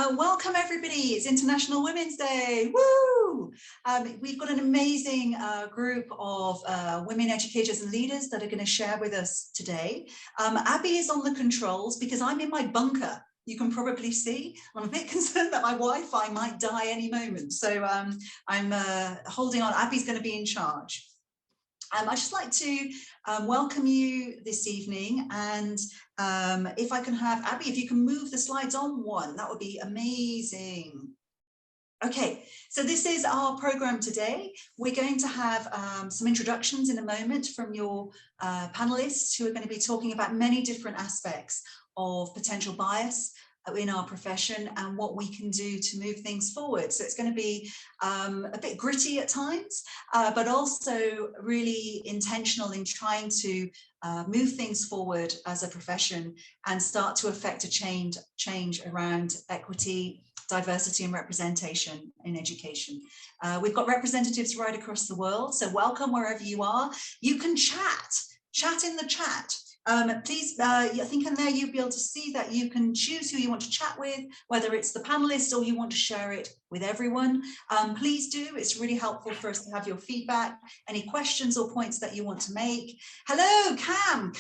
Welcome everybody, it's International Women's Day, woo! We've got an amazing group of women educators and leaders that are going to share with us today. Abby is on the controls because I'm in my bunker. You can probably see, I'm a bit concerned that my Wi-Fi might die any moment. So I'm holding on, Abby's going to be in charge. I'd just like to welcome you this evening, and if I can have Abby, if you can move the slides on one, that would be amazing. Okay, so this is our program today. We're going to have some introductions in a moment from your panelists who are going to be talking about many different aspects of potential bias in our profession and what we can do to move things forward. So it's going to be a bit gritty at times, but also really intentional in trying to move things forward as a profession and start to affect a change around equity, diversity and representation in education. We've got representatives right across the world, so welcome wherever you are. You can chat in the chat. Please, I think in there you'll be able to see that you can choose who you want to chat with, whether it's the panelists or you want to share it with everyone. Please do, it's really helpful for us to have your feedback, any questions or points that you want to make. Hello, Cam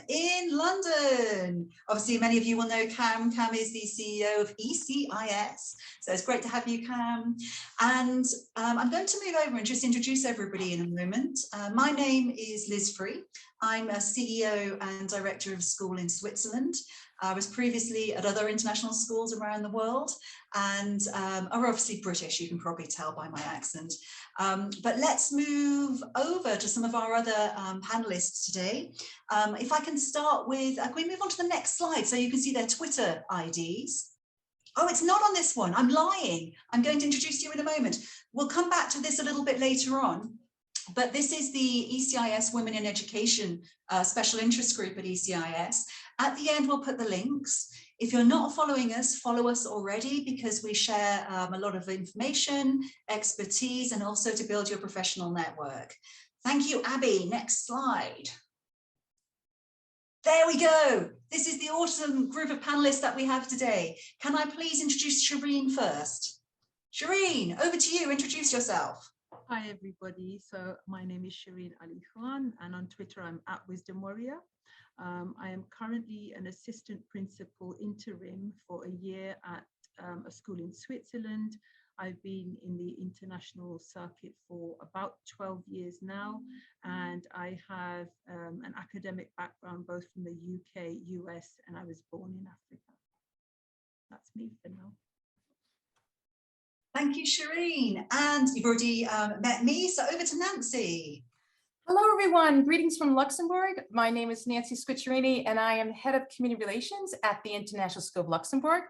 in London. Obviously, many of you will know Cam. Cam is the CEO of ECIS. So it's great to have you, Cam. And I'm going to move over and just introduce everybody in a moment. My name is Liz Free. I'm a CEO and director of a school in Switzerland. I was previously at other international schools around the world and are obviously British, you can probably tell by my accent. But let's move over to some of our other panelists today. If I can start with, can we move on to the next slide so you can see their Twitter IDs? Oh, it's not on this one, I'm lying. I'm going to introduce you in a moment. We'll come back to this a little bit later on. But this is the ECIS Women in Education Special Interest Group at ECIS. At the end, we'll put the links. If you're not following us, follow us already because we share a lot of information, expertise, and also to build your professional network. Thank you, Abby. Next slide. There we go. This is the awesome group of panelists that we have today. Can I please introduce Shireen first? Shireen, over to you. Introduce yourself. Hi everybody, so my name is Shireen Ali Khan and on Twitter I'm at Wisdom Warrior. I am currently an assistant principal interim for a year at a school in Switzerland. I've been in the international circuit for about 12 years now, and I have an academic background both from the UK, US, and I was born in Africa. That's me for now. Thank you, Shireen. And you've already met me, so over to Nancy. Hello, everyone. Greetings from Luxembourg. My name is Nancy Squicciarini, and I am head of community relations at the International School of Luxembourg.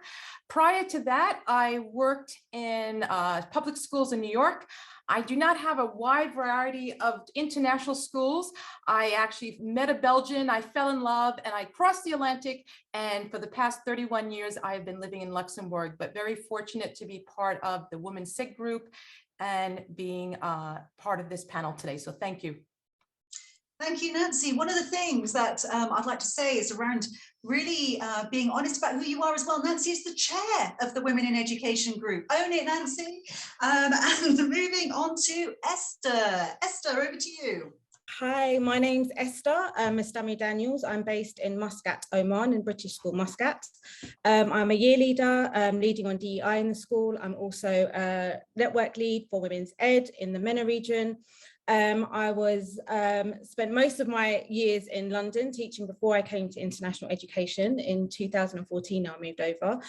Prior to that, I worked in public schools in New York. I do not have a wide variety of international schools. I actually met a Belgian, I fell in love, and I crossed the Atlantic. And for the past 31 years, I've been living in Luxembourg, but very fortunate to be part of the Women's SIG group and being part of this panel today. So thank you. Thank you, Nancy. One of the things that I'd like to say is around really being honest about who you are as well. Nancy is the chair of the Women in Education group. Own it, Nancy. And moving on to Esther. Esther, over to you. Hi, my name's Esther, Mustamu-Daniels. I'm based in Muscat, Oman, in British school Muscat. I'm a year leader, leading on DEI in the school. I'm also a network lead for Women's Ed in the MENA region. I spent most of my years in London teaching before I came to international education. In 2014, I moved over.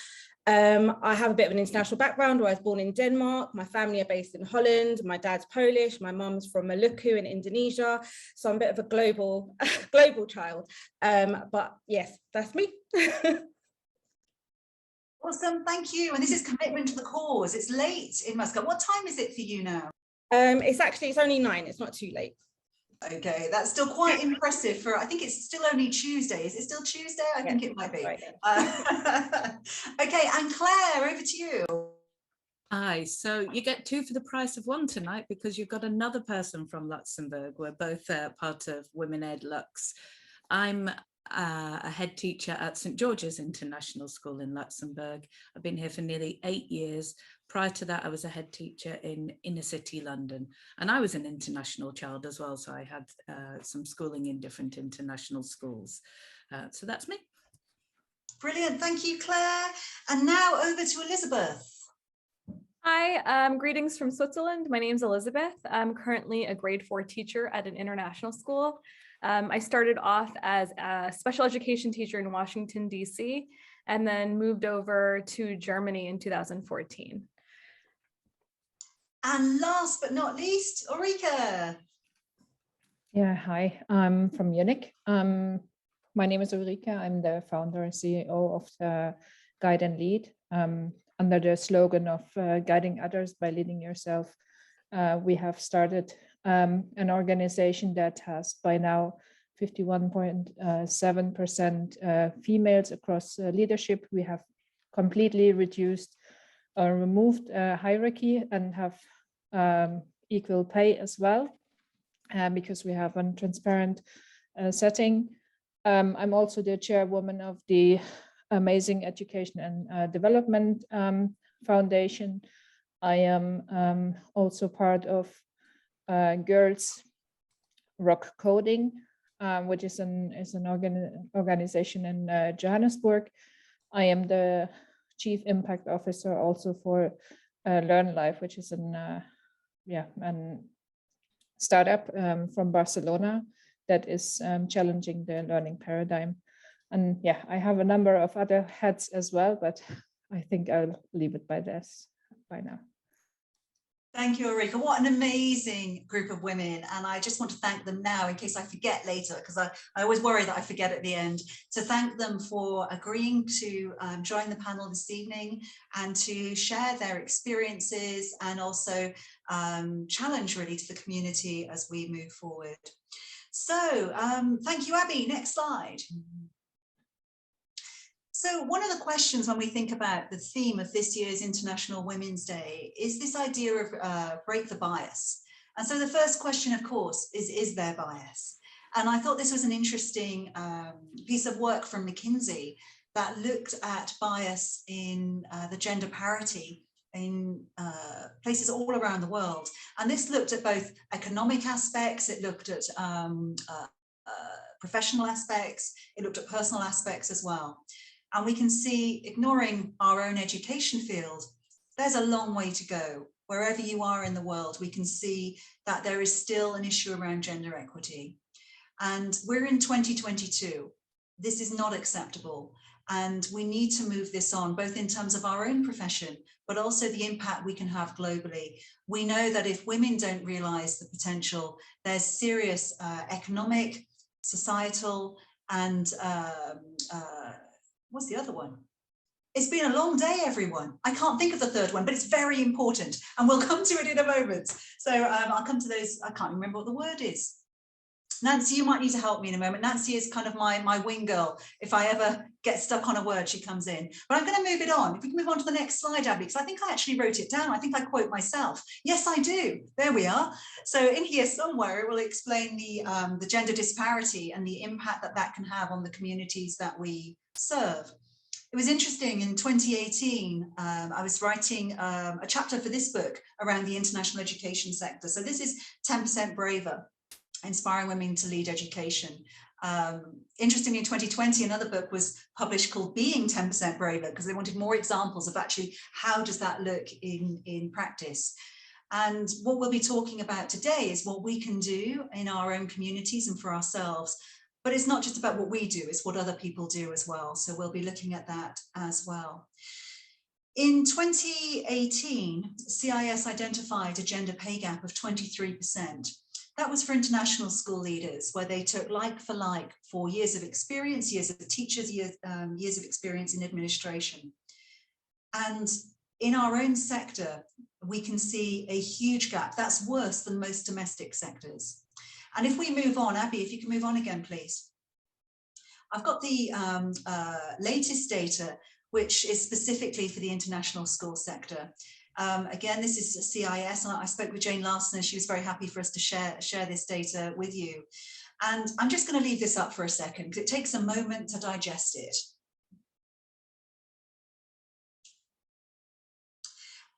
I have a bit of an international background where I was born in Denmark. My family are based in Holland. My dad's Polish. My mum's from Maluku in Indonesia. So I'm a bit of a global child. But yes, that's me. Awesome, thank you. And this is commitment to the cause. It's late in Muscat. What time is it for you now? It's only 9. It's not too late. Okay, that's still quite impressive for, I think it's still only Tuesday. Is it still Tuesday? I think it might be. Right, yeah. Okay, and Claire, over to you. Hi, so you get 2 for the price of 1 tonight because you've got another person from Luxembourg. We're both part of Women Ed Lux. I'm a head teacher at St. George's International School in Luxembourg. I've been here for nearly 8 years. Prior to that, I was a head teacher in inner city London, and I was an international child as well, so I had some schooling in different international schools. So that's me. Brilliant, thank you, Claire. And now over to Elizabeth. Hi, greetings from Switzerland. My name is Elizabeth. I'm currently a grade 4 teacher at an international school. I started off as a special education teacher in Washington, D.C., and then moved over to Germany in 2014. And last but not least, Ulrike. Yeah, hi, I'm from Munich. My name is Ulrike. I'm the founder and CEO of the Guide and Lead. Under the slogan of guiding others by leading yourself, we have started an organization that has by now 51.7% females across leadership. We have completely reduced or removed hierarchy and have equal pay as well, because we have a transparent setting. I'm also the chairwoman of the Amazing Education and Development Foundation. I am also part of Girls Rock Coding, which is an organization in Johannesburg. I am the Chief Impact Officer also for Learn Life, which is an startup from Barcelona that is challenging the learning paradigm. And yeah, I have a number of other hats as well, but I think I'll leave it by this by now. Thank you, Ulrike. What an amazing group of women. And I just want to thank them now in case I forget later, because I always worry that I forget at the end, to thank them for agreeing to join the panel this evening and to share their experiences and also challenge really to the community as we move forward. So thank you, Abby. Next slide. So one of the questions when we think about the theme of this year's International Women's Day is this idea of break the bias. And so the first question, of course, is there bias? And I thought this was an interesting piece of work from McKinsey that looked at bias in the gender parity in places all around the world. And this looked at both economic aspects, it looked at professional aspects, it looked at personal aspects as well. And we can see, ignoring our own education field, there's a long way to go. Wherever you are in the world, we can see that there is still an issue around gender equity. And we're in 2022. This is not acceptable. And we need to move this on, both in terms of our own profession, but also the impact we can have globally. We know that if women don't realize the potential, there's serious economic, societal, and what's the other one? It's been a long day, everyone. I can't think of the third one, but it's very important. And we'll come to it in a moment. So I'll come to those. I can't remember what the word is. Nancy, you might need to help me in a moment. Nancy is kind of my wing girl. If I ever get stuck on a word, she comes in. But I'm going to move it on. If we can move on to the next slide, Abby, because I think I actually wrote it down. I think I quote myself. Yes, I do. There we are. So in here somewhere, it will explain the gender disparity and the impact that that can have on the communities that we serve. It was interesting, in 2018, I was writing a chapter for this book around the international education sector. So this is 10% Braver, Inspiring Women to Lead Education. Interestingly, in 2020, another book was published called Being 10% Braver, because they wanted more examples of actually how does that look in practice. And what we'll be talking about today is what we can do in our own communities and for ourselves. But it's not just about what we do, it's what other people do as well. So we'll be looking at that as well. In 2018, CIS identified a gender pay gap of 23%. That was for international school leaders, where they took like for like for years of experience, years of teachers, years of experience in administration. And in our own sector, we can see a huge gap. That's worse than most domestic sectors. And if we move on, Abby, if you can move on again, please. I've got the latest data, which is specifically for the international school sector. Again, this is CIS, and I spoke with Jane Larson, and she was very happy for us to share this data with you. And I'm just going to leave this up for a second because it takes a moment to digest it.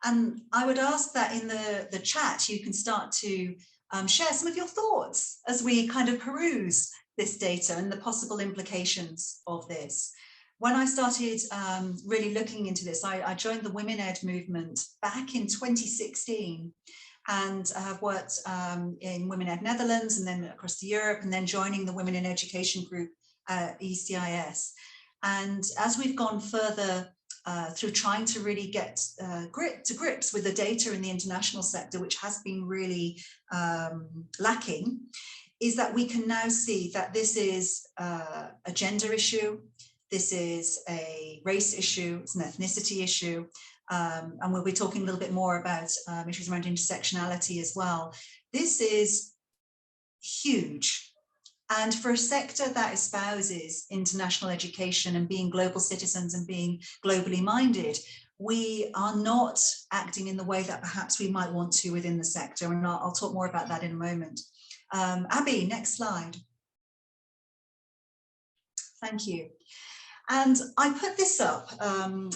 And I would ask that in the chat, you can start to share some of your thoughts as we kind of peruse this data and the possible implications of this. When I started really looking into this, I joined the Women Ed movement back in 2016 and have worked in Women Ed Netherlands and then across Europe, and then joining the Women in Education group at ECIS. And as we've gone further through trying to really get to grips with the data in the international sector, which has been really lacking, is that we can now see that this is a gender issue, this is a race issue, it's an ethnicity issue, and we'll be talking a little bit more about issues around intersectionality as well. This is huge. And for a sector that espouses international education and being global citizens and being globally minded, we are not acting in the way that perhaps we might want to within the sector. And I'll talk more about that in a moment. Abby, next slide. Thank you. And I put this up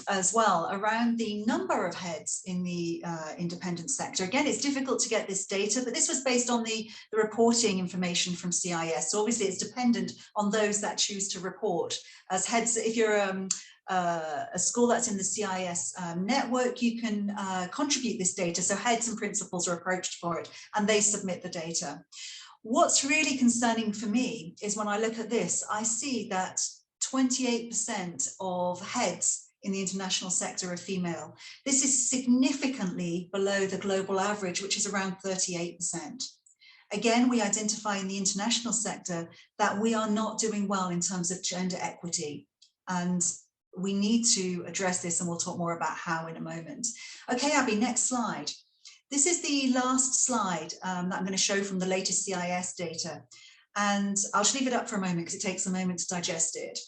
as well around the number of heads in the independent sector. Again, it's difficult to get this data, but this was based on the reporting information from CIS. So obviously it's dependent on those that choose to report as heads. If you're a school that's in the CIS network, you can contribute this data. So heads and principals are approached for it and they submit the data. What's really concerning for me is when I look at this, I see that 28% of heads in the international sector are female. This is significantly below the global average, which is around 38%. Again, we identify in the international sector that we are not doing well in terms of gender equity, and we need to address this, and we'll talk more about how in a moment. Okay, Abby, next slide. This is the last slide that I'm going to show from the latest CIS data. And I'll just leave it up for a moment because it takes a moment to digest it.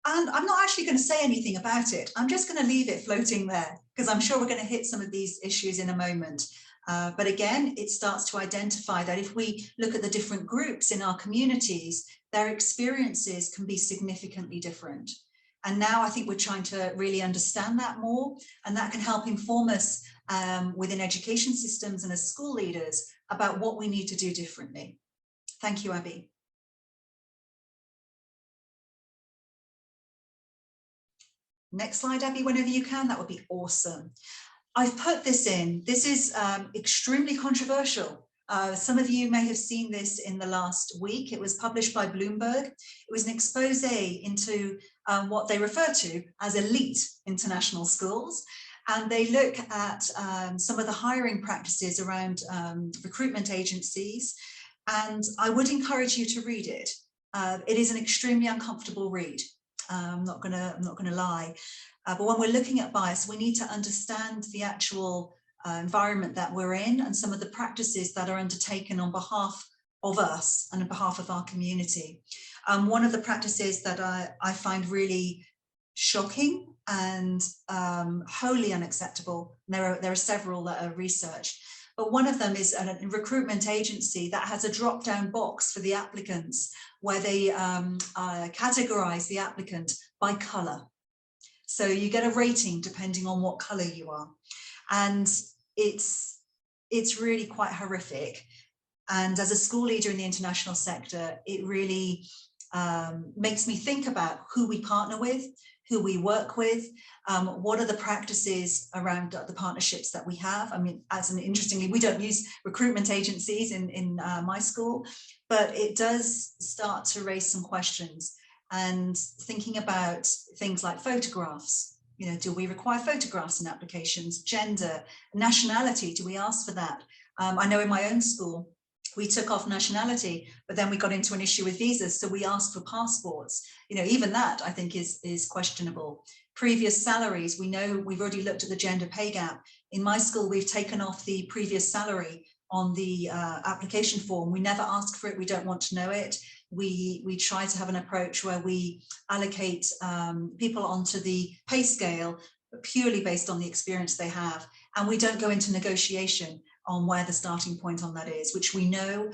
And I'm not actually going to say anything about it. I'm just going to leave it floating there because I'm sure we're going to hit some of these issues in a moment. But again, it starts to identify that if we look at the different groups in our communities, their experiences can be significantly different. And now I think we're trying to really understand that more, and that can help inform us within education systems and as school leaders about what we need to do differently. Thank you, Abby. Next slide, Abby, whenever you can, that would be awesome. I've put this in. This is extremely controversial. Some of you may have seen this in the last week. It was published by Bloomberg. It was an expose into what they refer to as elite international schools. And they look at some of the hiring practices around recruitment agencies. And I would encourage you to read it. It is an extremely uncomfortable read. I'm not gonna lie. But when we're looking at bias, we need to understand the actual environment that we're in and some of the practices that are undertaken on behalf of us and on behalf of our community. One of the practices that I find really shocking and wholly unacceptable, there are several that are researched, but one of them is a recruitment agency that has a drop-down box for the applicants where they categorize the applicant by color. So you get a rating depending on what color you are. And it's really quite horrific. And as a school leader in the international sector, it really makes me think about who we partner with, who we work with, what are the practices around the partnerships that we have. I mean, interestingly, we don't use recruitment agencies in my school, but it does start to raise some questions. And thinking about things like photographs, you know, do we require photographs in applications? Gender, nationality, do we ask for that? I know in my own school, we took off nationality, but then we got into an issue with visas, so we asked for passports. You know, even that I think is questionable. Previous salaries, we know we've already looked at the gender pay gap. In my school, we've taken off the previous salary on the application form. We never ask for it, we don't want to know it. We try to have an approach where we allocate people onto the pay scale purely based on the experience they have, and we don't go into negotiation on where the starting point on that is, which we know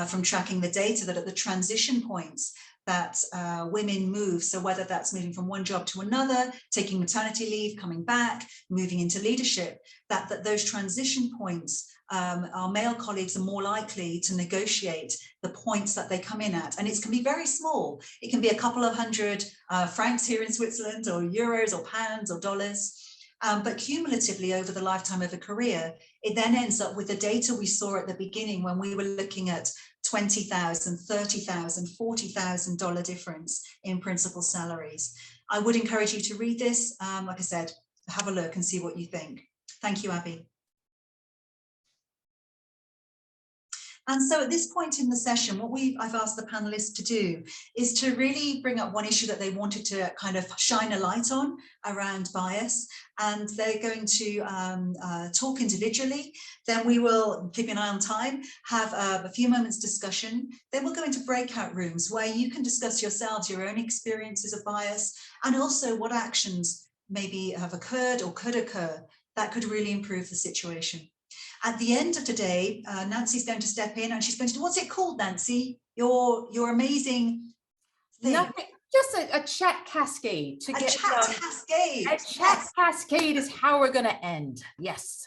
from tracking the data that at the transition points that women move, so whether that's moving from one job to another, taking maternity leave, coming back, moving into leadership, that those transition points, our male colleagues are more likely to negotiate the points that they come in at. And it can be very small. It can be a couple of hundred francs here in Switzerland, or euros or pounds or dollars. But cumulatively over the lifetime of a career, it then ends up with the data we saw at the beginning when we were looking at $20,000, $30,000, $40,000 difference in principal salaries. I would encourage you to read this. Like I said, have a look and see what you think. Thank you, Abby. And so at this point in the session, what I've asked the panelists to do is to really bring up one issue that they wanted to kind of shine a light on around bias. And they're going to talk individually. Then we will, keep an eye on time, have a few moments discussion. Then we'll go into breakout rooms where you can discuss yourselves, your own experiences of bias, and also what actions maybe have occurred or could occur that could really improve the situation. At the end of today, Nancy's going to step in and she's going to do, what's it called, Nancy? Your amazing thing. Nothing, just a chat cascade. To a get chat cascade. A chat cascade is how we're going to end. Yes.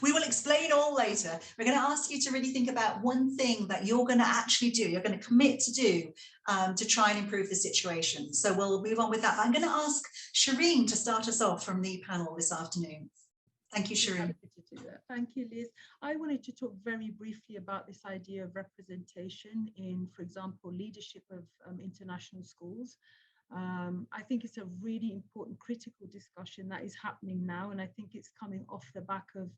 We will explain all later. We're going to ask you to really think about one thing that you're going to actually do, you're going to commit to do to try and improve the situation. So we'll move on with that. I'm going to ask Shireen to start us off from the panel this afternoon. Thank you, Shireen. Thank you, Liz. I wanted to talk very briefly about this idea of representation in, for example, leadership of international schools. I think it's a really important critical discussion that is happening now, and I think it's coming off the back of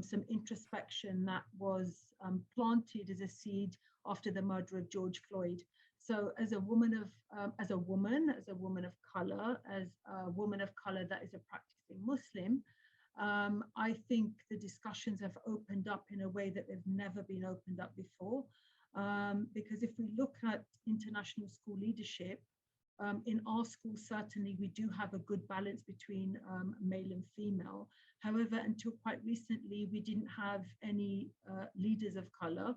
some introspection that was planted as a seed after the murder of George Floyd. So as a woman of color, as a woman of color that is a practicing Muslim, I think the discussions have opened up in a way that they've never been opened up before. Because if we look at international school leadership, in our school, certainly we do have a good balance between male and female. However, until quite recently, we didn't have any leaders of color.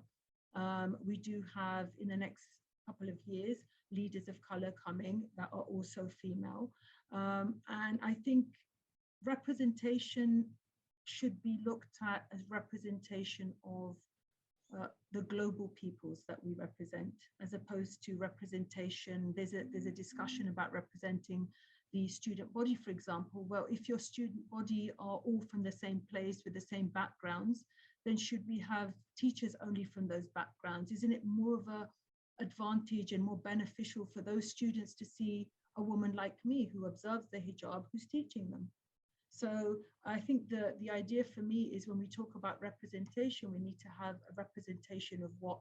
We do have, in the next couple of years, leaders of color coming that are also female. And I think representation should be looked at as representation of the global peoples that we represent, as opposed to representation. There's a discussion about representing the student body, for example. Well, if your student body are all from the same place with the same backgrounds, then should we have teachers only from those backgrounds? Isn't it more of a advantage and more beneficial for those students to see a woman like me who observes the hijab who's teaching them? So I think the idea for me is when we talk about representation, we need to have a representation of what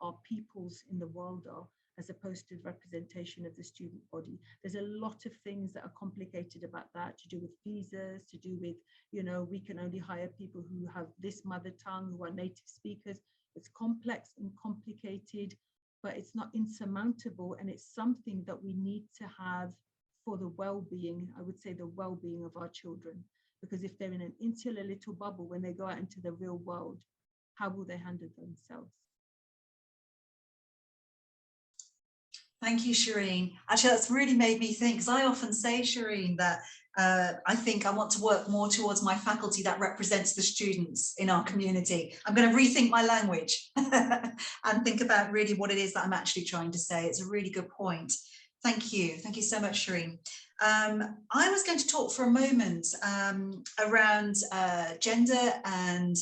our peoples in the world are, as opposed to the representation of the student body. There's a lot of things that are complicated about that, to do with visas, to do with, we can only hire people who have this mother tongue, who are native speakers. It's complex and complicated, but it's not insurmountable. And it's something that we need to have for the well-being, I would say the well-being of our children. Because if they're in an insular little bubble, when they go out into the real world, how will they handle themselves? Thank you, Shireen. Actually, that's really made me think, because I often say, Shireen, that I think I want to work more towards my faculty that represents the students in our community. I'm going to rethink my language and think about really what it is that I'm actually trying to say. It's a really good point. Thank you. Thank you so much, Shireen. I was going to talk for a moment around gender and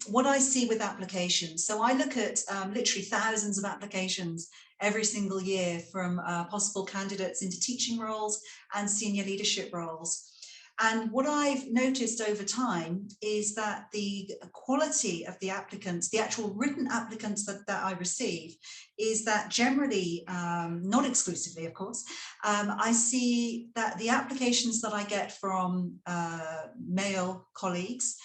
what I see with applications. So I look at literally thousands of applications every single year from possible candidates into teaching roles and senior leadership roles. And what I've noticed over time is that the quality of the applicants, the actual written applicants that I receive, is that generally, not exclusively, of course, I see that the applications that I get from male colleagues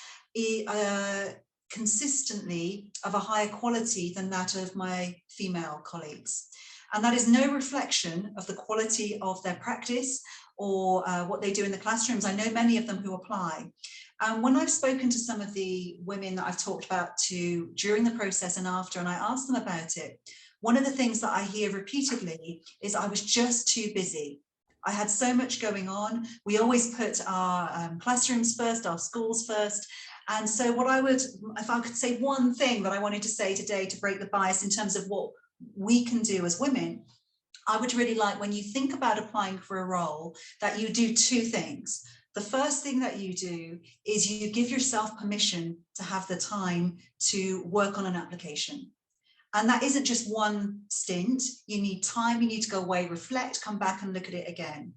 consistently of a higher quality than that of my female colleagues. And that is no reflection of the quality of their practice or what they do in the classrooms. I know many of them who apply. When I've spoken to some of the women that I've talked about to during the process and after, and I asked them about it, one of the things that I hear repeatedly is I was just too busy. I had so much going on. We always put our classrooms first, our schools first. And so what I would, if I could say one thing that I wanted to say today to break the bias in terms of what we can do as women, I would really like, when you think about applying for a role, that you do two things. The first thing that you do is you give yourself permission to have the time to work on an application. And that isn't just one stint. You need time, you need to go away, reflect, come back and look at it again.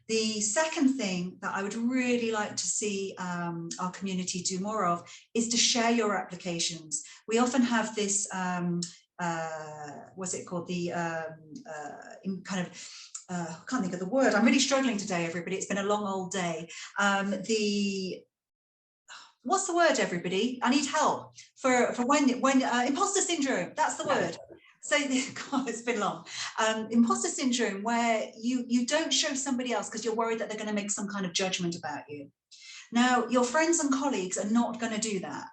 The second thing that I would really like to see our community do more of is to share your applications. We often have this, what's it called? The I can't think of the word. I'm really struggling today, everybody. It's been a long old day. What's the word, everybody? I need help for when imposter syndrome. That's the word. So, God, it's been long. Imposter syndrome, where you don't show somebody else because you're worried that they're going to make some kind of judgment about you. Now, your friends and colleagues are not going to do that.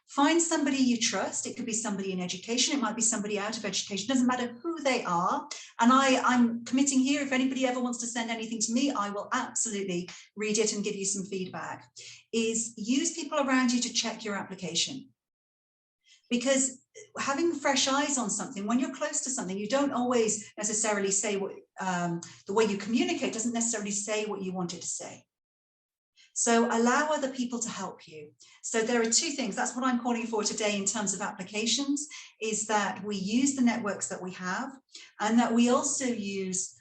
Find somebody you trust. It could be somebody in education. It might be somebody out of education. It doesn't matter who they are. And I'm committing here, if anybody ever wants to send anything to me, I will absolutely read it and give you some feedback. Is use people around you to check your application. Because having fresh eyes on something, when you're close to something, you don't always necessarily say what, the way you communicate doesn't necessarily say what you want it to say. So allow other people to help you. So there are two things. That's what I'm calling for today in terms of applications, is that we use the networks that we have, and that we also use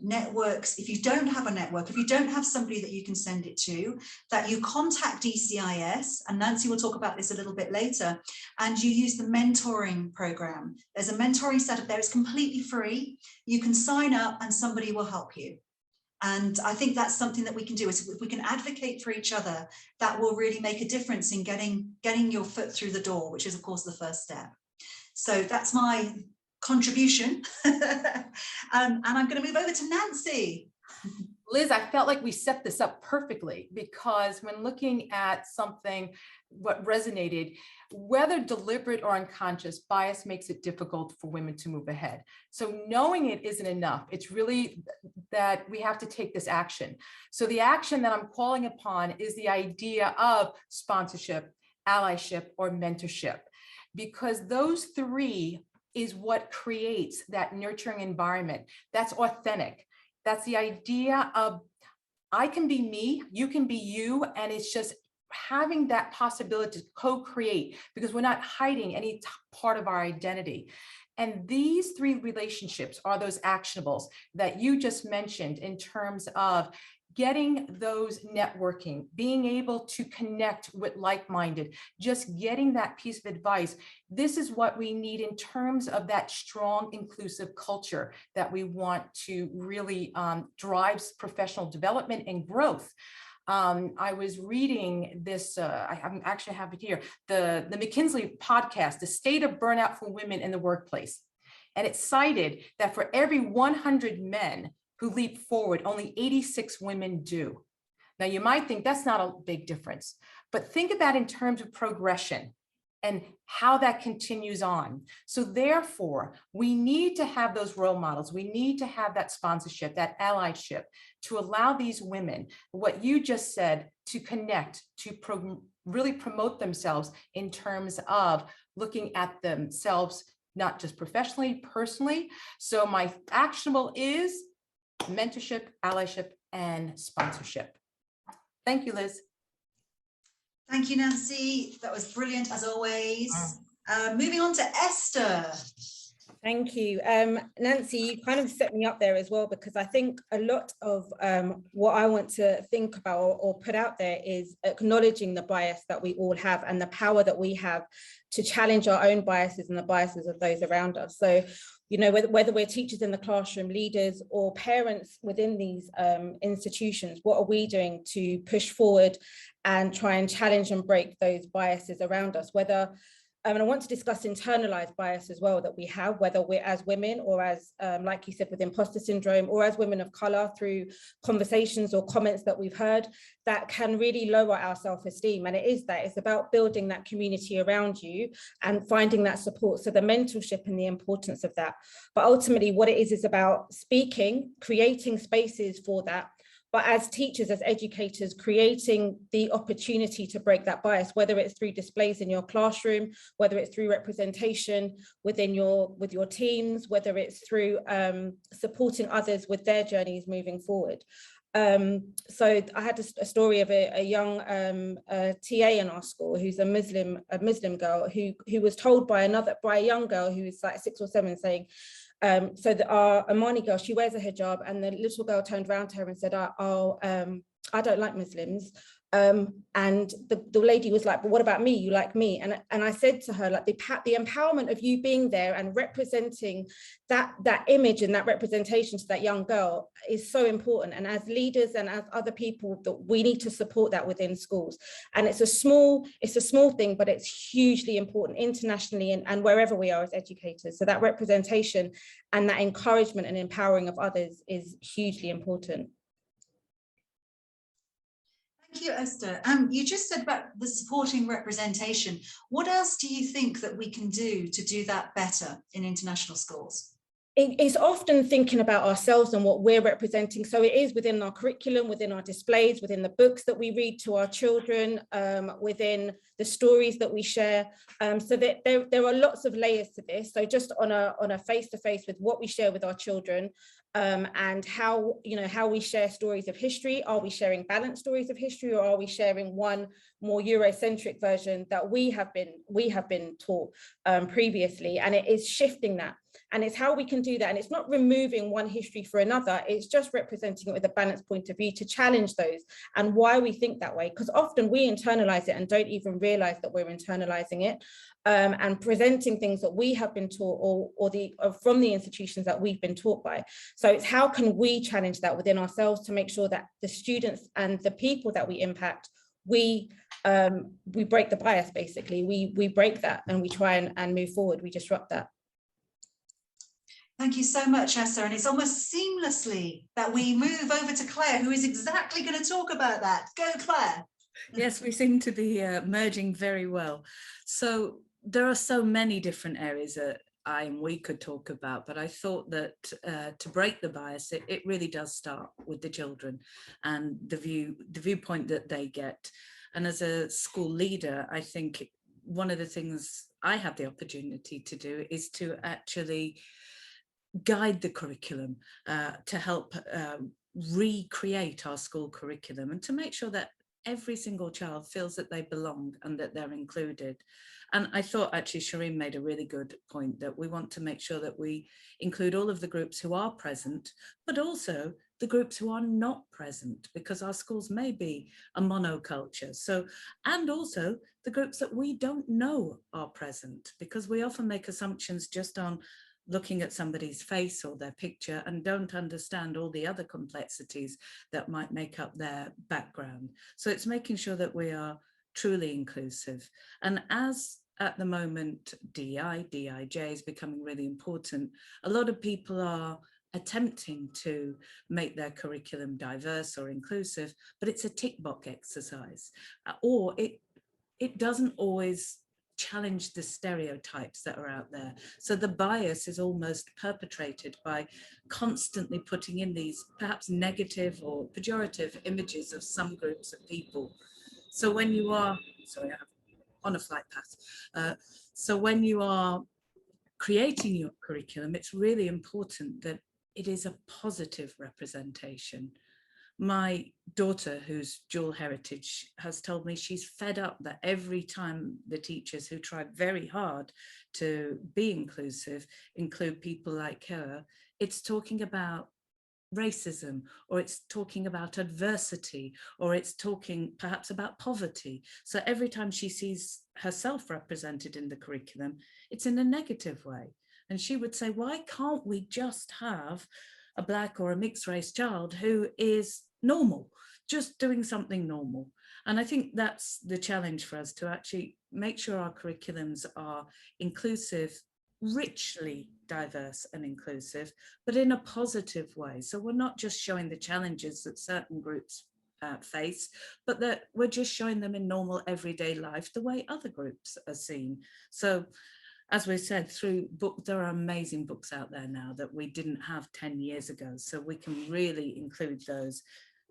networks. If you don't have a network, if you don't have somebody that you can send it to, that you contact ECIS, and Nancy will talk about this a little bit later, and you use the mentoring program. There's a mentoring setup there. It's completely free. You can sign up and somebody will help you. And I think that's something that we can do. Is if we can advocate for each other, that will really make a difference in getting your foot through the door, which is of course the first step. So that's my contribution. And I'm going to move over to Nancy. Liz, I felt like we set this up perfectly, because when looking at something, what resonated, whether deliberate or unconscious, bias makes it difficult for women to move ahead. So knowing it isn't enough. It's really that we have to take this action. So the action that I'm calling upon is the idea of sponsorship, allyship, or mentorship, because those three is what creates that nurturing environment that's authentic. That's the idea of I can be me, you can be you, and it's just having that possibility to co-create, because we're not hiding any part of our identity. And these three relationships are those actionables that you just mentioned in terms of getting those networking, being able to connect with like-minded, just getting that piece of advice. This is what we need in terms of that strong, inclusive culture that we want to really drive professional development and growth. I was reading this, I actually have it here, the McKinsey podcast, The State of Burnout for Women in the Workplace. And it cited that for every 100 men who leap forward, only 86 women do. Now, you might think that's not a big difference, but think about in terms of progression and how that continues on. So therefore, we need to have those role models. We need to have that sponsorship, that allyship, to allow these women, what you just said, to connect, to really promote themselves in terms of looking at themselves, not just professionally, personally. So my actionable is mentorship, allyship, and sponsorship. Thank you, Liz. Thank you, Nancy. That was brilliant as always. Moving on to Esther. Thank you. Nancy, you kind of set me up there as well, because I think a lot of what I want to think about or put out there is acknowledging the bias that we all have and the power that we have to challenge our own biases and the biases of those around us. So you know, whether we're teachers in the classroom, leaders, or parents within these institutions, what are we doing to push forward and try and challenge and break those biases around us? Whether, and I want to discuss internalized bias as well that we have, whether we're as women or as, like you said, with imposter syndrome, or as women of color through conversations or comments that we've heard that can really lower our self-esteem. And it is that, it's about building that community around you and finding that support. So the mentorship and the importance of that. But ultimately what it is about speaking, creating spaces for that, but as teachers, as educators, creating the opportunity to break that bias, whether it's through displays in your classroom, whether it's through representation with your teams, whether it's through supporting others with their journeys moving forward. So I had a story of a young TA in our school who's a Muslim girl who was told by a young girl who was like 6 or 7 saying, so our Omani girl, she wears a hijab, and the little girl turned around to her and said, I don't like Muslims. And the lady was like, but what about me? You like me? And I said to her, like, the empowerment of you being there and representing that image and that representation to that young girl is so important. And as leaders and as other people, that we need to support that within schools. And it's a small thing, but it's hugely important internationally and wherever we are as educators. So that representation and that encouragement and empowering of others is hugely important. Thank you, Esther. You just said about the supporting representation. What else do you think that we can do to do that better in international schools? It's often thinking about ourselves and what we're representing. So it is within our curriculum, within our displays, within the books that we read to our children, within the stories that we share. So that there are lots of layers to this. So just on a face-to-face with what we share with our children, and how we share stories of history. Are we sharing balanced stories of history, or are we sharing one more Eurocentric version that we have been taught previously? And it is shifting that. And it's how we can do that. And it's not removing one history for another. It's just representing it with a balanced point of view to challenge those and why we think that way. Because often we internalize it and don't even realize that we're internalizing it, and presenting things that we have been taught or from the institutions that we've been taught by. So it's how can we challenge that within ourselves to make sure that the students and the people that we impact, we break the bias, basically. We break that and we try and move forward. We disrupt that. Thank you so much, Esther. And it's almost seamlessly that we move over to Claire, who is exactly going to talk about that. Go, Claire. Yes, we seem to be merging very well. So there are so many different areas that we could talk about, but I thought that to break the bias, it really does start with the children and the viewpoint that they get. And as a school leader, I think one of the things I have the opportunity to do is to actually guide the curriculum, to help recreate our school curriculum and to make sure that every single child feels that they belong and that they're included. And I thought actually Shireen made a really good point that we want to make sure that we include all of the groups who are present, but also the groups who are not present, because our schools may be a monoculture. So, and also the groups that we don't know are present, because we often make assumptions just on looking at somebody's face or their picture and don't understand all the other complexities that might make up their background. So it's making sure that we are truly inclusive. And as at the moment, DEI, DIJ is becoming really important, a lot of people are attempting to make their curriculum diverse or inclusive, but it's a tick box exercise, or it doesn't always challenge the stereotypes that are out there. So the bias is almost perpetrated by constantly putting in these perhaps negative or pejorative images of some groups of people. So when you are, sorry, I'm on a flight path. So when you are creating your curriculum, it's really important that it is a positive representation. My daughter, who's dual heritage, has told me she's fed up that every time the teachers who try very hard to be inclusive include people like her, it's talking about racism, or it's talking about adversity, or it's talking perhaps about poverty. So every time she sees herself represented in the curriculum, it's in a negative way. And she would say, why can't we just have a Black or a mixed race child who is normal, just doing something normal? And I think that's the challenge for us, to actually make sure our curriculums are inclusive, richly diverse and inclusive, but in a positive way. So we're not just showing the challenges that certain groups face, but that we're just showing them in normal everyday life the way other groups are seen. So as we said, through book, there are amazing books out there now that we didn't have 10 years ago. So we can really include those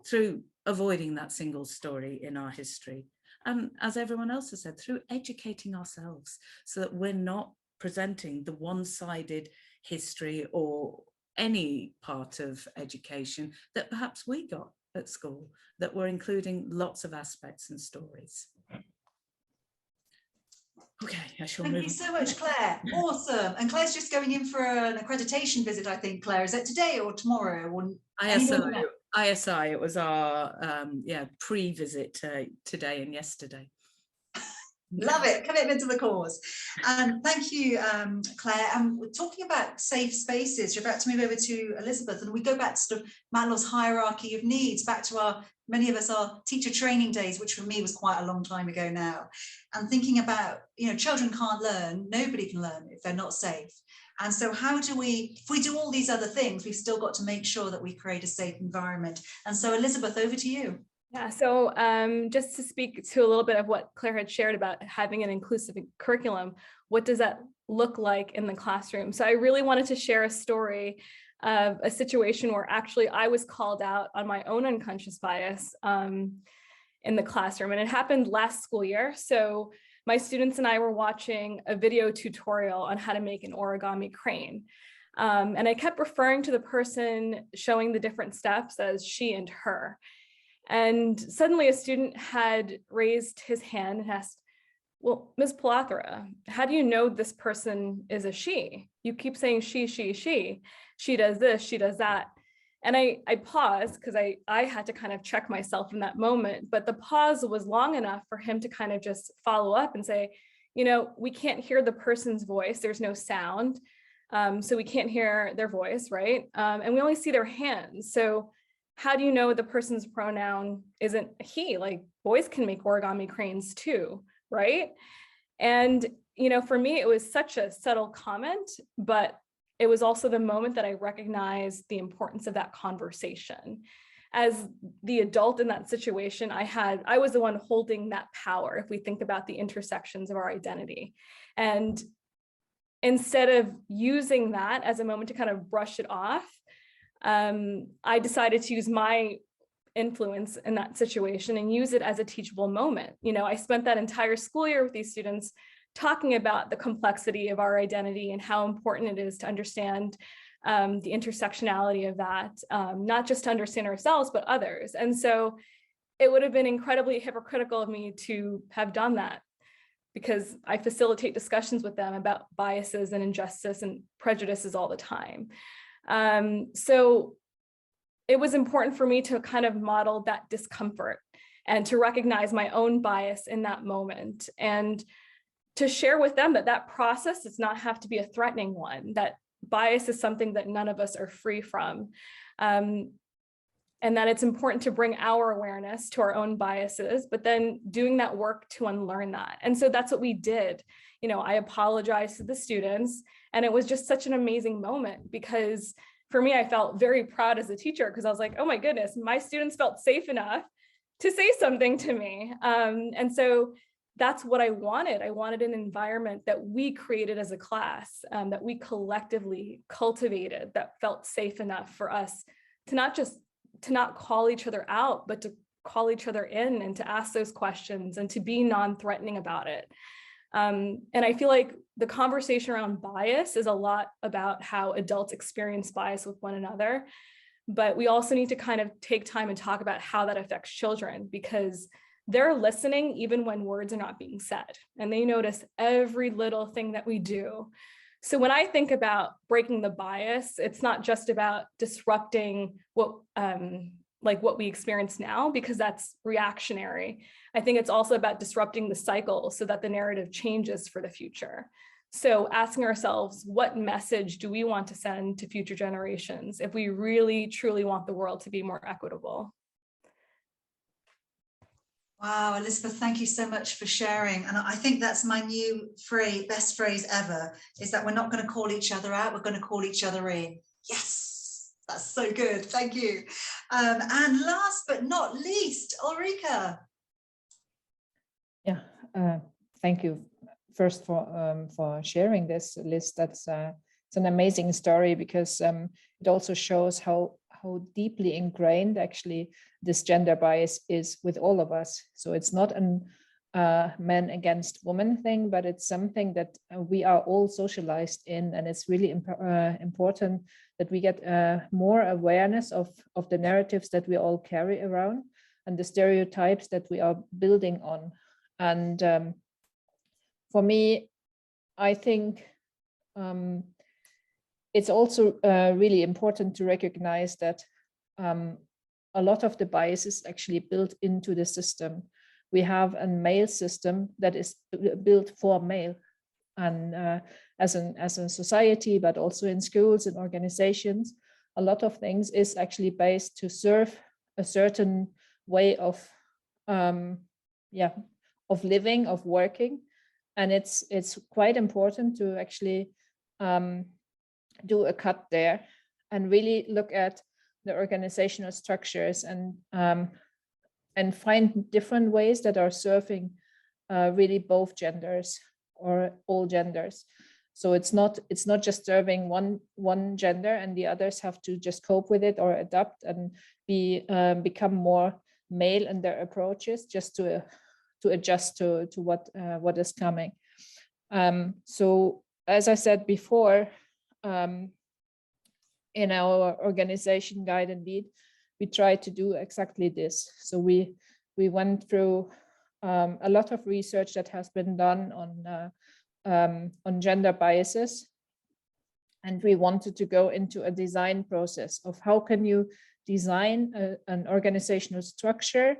through avoiding that single story in our history. And as everyone else has said, through educating ourselves, so that we're not presenting the one-sided history or any part of education that perhaps we got at school, that we're including lots of aspects and stories. Okay, I shall move on. Thank you so much, Claire. Awesome. And Claire's just going in for an accreditation visit, I think, Claire. Is it today or tomorrow? Or ISI, it was our pre-visit today and yesterday. Love it, commitment to the cause. Thank you, Claire. And we're talking about safe spaces. You're about to move over to Elizabeth, and we go back to sort of Maslow's hierarchy of needs, back to many of us, our teacher training days, which for me was quite a long time ago now. And thinking about, children can't learn, nobody can learn if they're not safe. And so how do we, if we do all these other things, we've still got to make sure that we create a safe environment. And so Elizabeth, over to you. Yeah, so just to speak to a little bit of what Claire had shared about having an inclusive curriculum, what does that look like in the classroom? So I really wanted to share a story of a situation where actually I was called out on my own unconscious bias in the classroom, and it happened last school year. So my students and I were watching a video tutorial on how to make an origami crane. And I kept referring to the person showing the different steps as she and her. And suddenly a student had raised his hand and asked, well, Ms. Palathra, how do you know this person is a she? You keep saying she does this, she does that. And I paused because I had to kind of check myself in that moment, but the pause was long enough for him to kind of just follow up and say, we can't hear the person's voice, there's no sound, so we can't hear their voice, right? And we only see their hands. So how do you know the person's pronoun isn't he? Like, boys can make origami cranes too, right? And, for me, it was such a subtle comment, but it was also the moment that I recognized the importance of that conversation. As the adult in that situation, I was the one holding that power, if we think about the intersections of our identity. And instead of using that as a moment to kind of brush it off, I decided to use my influence in that situation and use it as a teachable moment. I spent that entire school year with these students talking about the complexity of our identity and how important it is to understand the intersectionality of that, not just to understand ourselves, but others. And so it would have been incredibly hypocritical of me to have done that, because I facilitate discussions with them about biases and injustice and prejudices all the time. So it was important for me to kind of model that discomfort and to recognize my own bias in that moment, and to share with them that process does not have to be a threatening one, that bias is something that none of us are free from, and that it's important to bring our awareness to our own biases, but then doing that work to unlearn that. And so that's what we did. I apologized to the students, and it was just such an amazing moment, because for me, I felt very proud as a teacher, because I was like, oh my goodness, my students felt safe enough to say something to me. And so that's what I wanted. I wanted an environment that we created as a class, that we collectively cultivated, that felt safe enough for us to not call each other out, but to call each other in and to ask those questions and to be non-threatening about it. And I feel like the conversation around bias is a lot about how adults experience bias with one another, but we also need to kind of take time and talk about how that affects children, because they're listening even when words are not being said, and they notice every little thing that we do. So when I think about breaking the bias, it's not just about disrupting what we experience now, because that's reactionary. I think it's also about disrupting the cycle so that the narrative changes for the future. So asking ourselves, what message do we want to send to future generations if we really, truly want the world to be more equitable? Wow, Elizabeth, thank you so much for sharing. And I think that's my new phrase, best phrase ever, is that we're not going to call each other out, we're going to call each other in. Yes, that's so good. Thank you. And last but not least, Ulrika. Yeah, thank you first for sharing this, Liz. That's it's an amazing story, because it also shows how deeply ingrained actually this gender bias is with all of us. So it's not an men against women thing, but it's something that we are all socialized in, and it's really important that we get more awareness of the narratives that we all carry around and the stereotypes that we are building on. And for me, I think it's also really important to recognize that a lot of the bias is actually built into the system. We have a male system that is built for male, and as a society, but also in schools and organizations, a lot of things is actually based to serve a certain way of living, of working, and it's quite important to actually do a cut there and really look at the organizational structures and find different ways that are serving really both genders or all genders. So it's not just serving one gender and the others have to just cope with it or adapt and become more male in their approaches just to adjust to what is coming. So as I said before, in our organization Guide and Lead, we try to do exactly this. So we went through a lot of research that has been done on gender biases, and we wanted to go into a design process of how can you design an organizational structure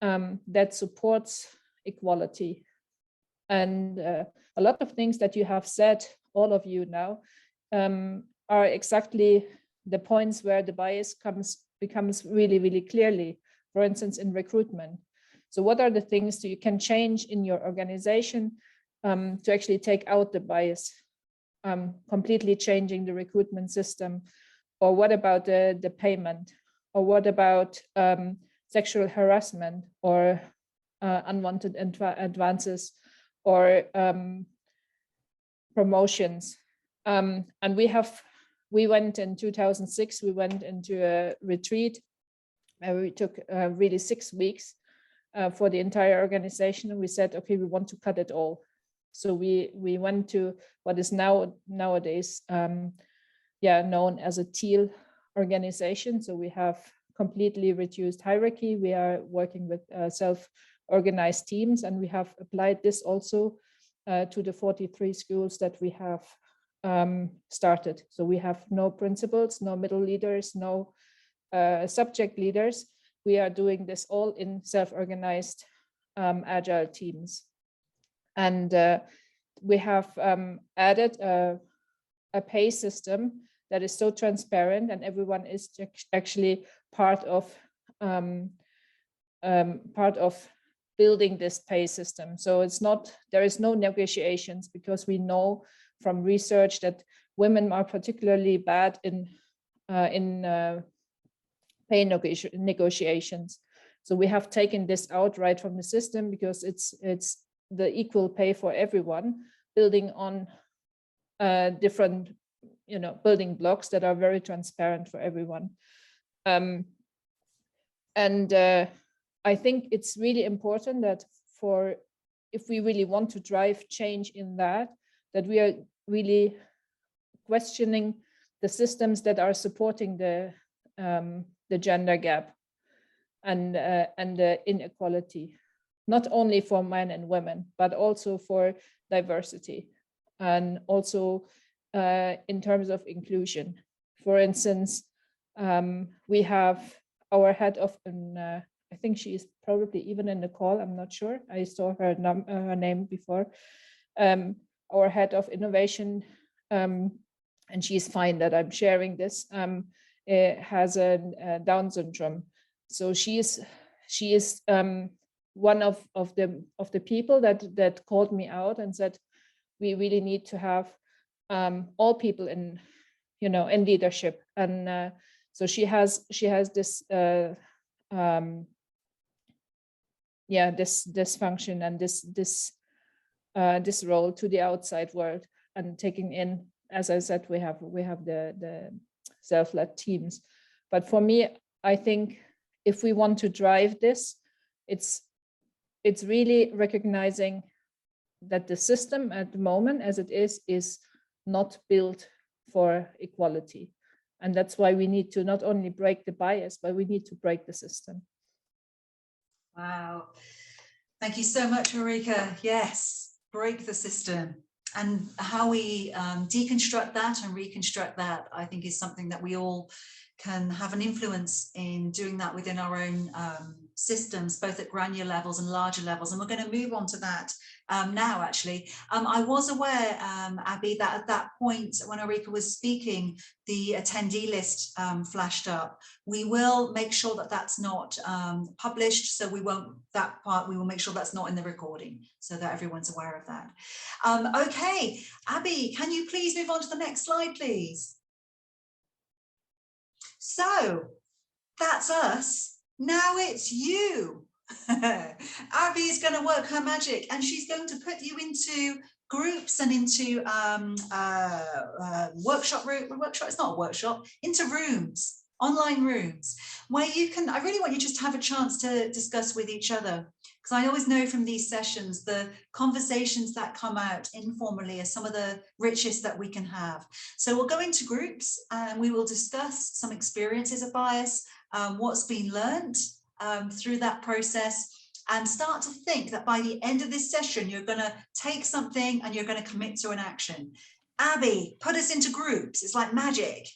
that supports equality. And a lot of things that you have said, all of you now, are exactly the points where the bias becomes really, really clearly, for instance, in recruitment. So what are the things that you can change in your organization to actually take out the bias, completely changing the recruitment system? Or what about the payment? Or what about sexual harassment or unwanted advances or promotions? And we went in 2006, we went into a retreat where we took really 6 weeks for the entire organization, and we said, okay, we want to cut it all. So we went to what is nowadays known as a teal organization. So we have completely reduced hierarchy. We are working with self-organized teams, and we have applied this also to the 43 schools that we have started. So we have no principals, no middle leaders, no subject leaders. We are doing this all in self-organized agile teams. And we have added a pay system that is so transparent, and everyone is actually part of building this pay system. So there is no negotiations, because we know from research that women are particularly bad in pay negotiations. So we have taken this out right from the system, because it's the equal pay for everyone, building on different building blocks that are very transparent for everyone. And I think it's really important that if we really want to drive change in that we are really questioning the systems that are supporting the gender gap and the inequality, not only for men and women, but also for diversity, and also in terms of inclusion. For instance, we have our head of I think she is probably even in the call, I'm not sure. I saw her name before. our head of innovation, and she's fine that I'm sharing this, has a Down syndrome. So she is one of the people that called me out and said, we really need to have all people in, in leadership. And so she has this this function and this role to the outside world, and taking in, as I said, we have the self-led teams. But for me, I think if we want to drive this, it's really recognizing that the system at the moment as it is not built for equality. And that's why we need to not only break the bias, but we need to break the system. Wow. Thank you so much, Ulrika. Yes, break the system. And how we deconstruct that and reconstruct that, I think, is something that we all can have an influence in doing that within our own systems, both at granular levels and larger levels. And we're going to move on to that now, actually. I was aware, Abby, that at that point when Ulrika was speaking, the attendee list flashed up. We will make sure that that's not published, so we won't, that part, we will make sure that's not in the recording, so that everyone's aware of that. Okay, Abby, can you please move on to the next slide, please? So that's us. Now it's you. Abby is going to work her magic, and she's going to put you into groups and into it's not a workshop, into rooms, online rooms, where you can, I really want you just to have a chance to discuss with each other, because I always know from these sessions, the conversations that come out informally are some of the richest that we can have. So we'll go into groups and we will discuss some experiences of bias, what's been learned through that process, and start to think that by the end of this session, you're going to take something and you're going to commit to an action. Abby, put us into groups. It's like magic.